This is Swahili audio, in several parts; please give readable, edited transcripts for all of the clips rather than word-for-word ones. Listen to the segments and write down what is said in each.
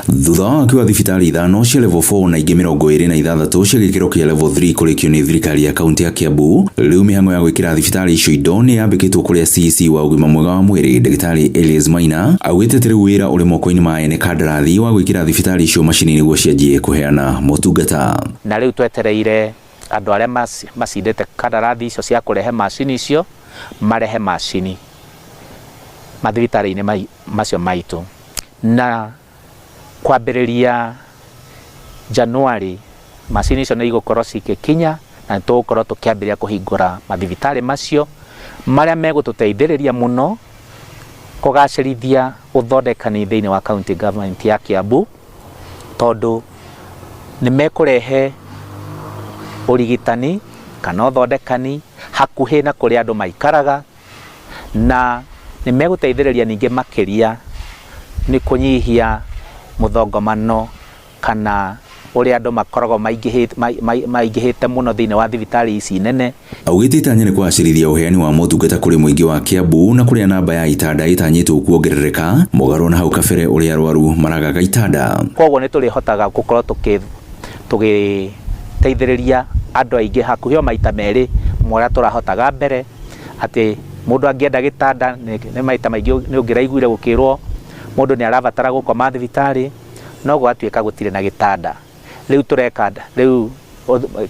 Thutha wa akiwa thibitari ithano cia level 4 na ingĩ 26 cia gĩkĩro kĩa level 3 kũrĩkio nĩ thirikari ya kaunti ya Kiambu, rĩu mĩhang'o ya gwĩkĩra thibitari icio indo nĩ yambĩkĩtwo kũrĩa CEC wa ũgima mwega wa mwĩrĩ ndagĩtarĩ Elias Maina augĩte atĩ rĩu wĩra ũrĩ moko-inĩ ma ene kandarathi wa gwĩkĩra thibitari icio macini nĩguo cianjie kũheana motungata. Na rĩu twetereire andũ arĩa macindĩte kandarathi icio cia kũrehe macini icio marehe macini mathibitarĩ-inĩ macio maitũ, na kwambĩrĩria Januari macini icio nĩ igũkorwo cigĩkinya na tũgũkorwo tũkĩambĩrĩria kũhingũra mathibitarĩ macio marĩa megũtũteithĩrĩria mũno kũgacĩrithia ũthondekani thĩinĩ wa county government ya Kiambu, tondũ nĩ mekũrehe ũrigitani kana ũthondekani hakuhĩ na kũrĩa andũ maikaraga, na nĩ megũteithĩrĩria ningĩ makĩria nĩ kũnyihia mũthongomano kana ũrĩa andũ makoragwo maingĩhĩte mũno thĩinĩ wa thibitari ici nene. Augĩte itanya nĩ kũgacĩrithia ũheani wa motungata kũrĩ mũingĩ wa Kiambu na kũrĩa namba ya itanda ĩtanyĩtwo kuongerereka mũgarũ na hau kabere ũrĩa arwaru maragaga itanda. Koguo nĩ tũrĩhotaga gũkorwo tũgĩteithĩrĩria andũ aingĩ hakuhĩ o maita merĩ mũrĩa tũrahotaga mbere, atĩ mũndũ angĩenda gĩtanda nĩ maita maingĩ nĩ ũngĩraiguire gũkĩrwo mũndũ nĩ arabatara gũkoma thibitarĩ no gwatuĩka gũtirĩ na gĩtanda. Rĩu tũreka rĩu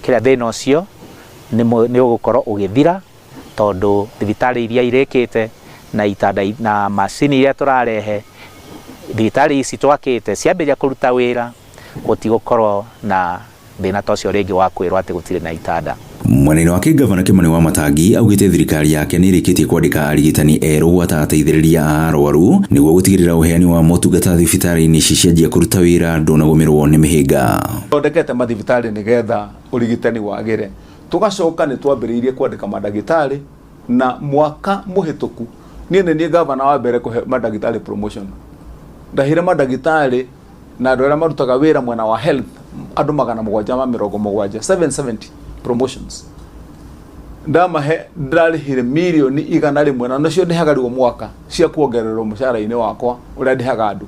kĩrĩa thĩna ũcio nĩ ũgũkorwo ũgĩthira, tondũ thibitarĩ iria irĩkĩte na itanda na macini iria tũrarehe thibitarĩ ici twakĩte ciambĩrĩria kũruta wĩra, gũtigũkorwo na thĩna ta ũcio rĩngĩ wa kwĩrwo atĩ gũtirĩ na itanda. Mwena-inĩ wake Gavana Kimani Wamatangi augĩte thirikari yake nĩ ĩrĩkĩtie kwandĩka arigitani erũ gwatateithĩrĩria arwaru nĩguo gũtigĩrĩra ũheani wa motungata thibitarĩ-inĩ ici cianjia kũruta wĩra ndũnagũmĩrwo nĩ mĩhĩnga. Thondekete mathibitarĩ nĩgetha ũrigitani wagĩre, tũgacoka nĩ twambĩrĩirie kwandĩka mandagĩtarĩ, na mwaka mũhĩtũku niĩ gavana wa mbere kũhe mandagĩtarĩ promotion. Ndahire mandagĩtarĩ na andũ arĩa marutaga wĩra mwena wa health andũ 770 770 promotions. Ndamahe ndarĩhire mirioni 100 na nacio ndĩhaga rĩu mwaka cia kuongererwo mũcara-inĩ wakwa ũrĩa ndĩhaga andũ.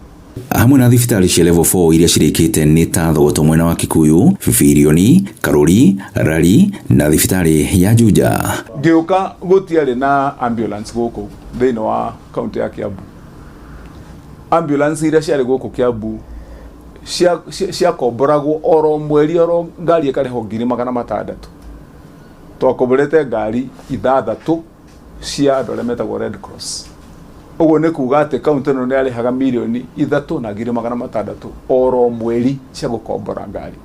Hamwe na thibitari cia level 4 iria cirĩkĩte nĩ ta Thogoto mwena wa Kikuyu, Fifirioni, Karuri, Rari na thibitarĩ ya Juja. Ngĩũka gũtiarĩ na ambulance gũkũ thĩinĩ wa kaunti ya Kiambu. Ambulance iria ciarĩ gũkũ Kiambu ciakomboragwo oro mweri oro ngari ĩkarĩhwo 600,000. Twakomborete ngari 6 cia andũ arĩa metagwo Red Cross. Ũguo nĩ kuuga atĩ kaunti ĩno nĩ yarĩhaga mirioni 3,600,000 oro mweri cia gũkombora ngari.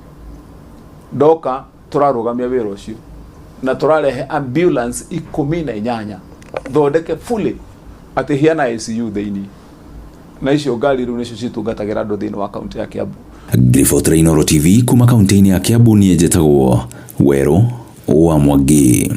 Ndoka tũrarũgamia wĩra ũcio na tũrarehe ambulance 18 thondeke fully atĩ hiana ICU thĩinĩ, na icio ngari rĩu nĩcio citungatagĩra andũ thĩinĩ wa kaunti ya Kiambu. Griffith Rainoro TV kuma kaunti-inĩ ya Kiambu, niĩ njĩtagwo Werũ wa Mwangi.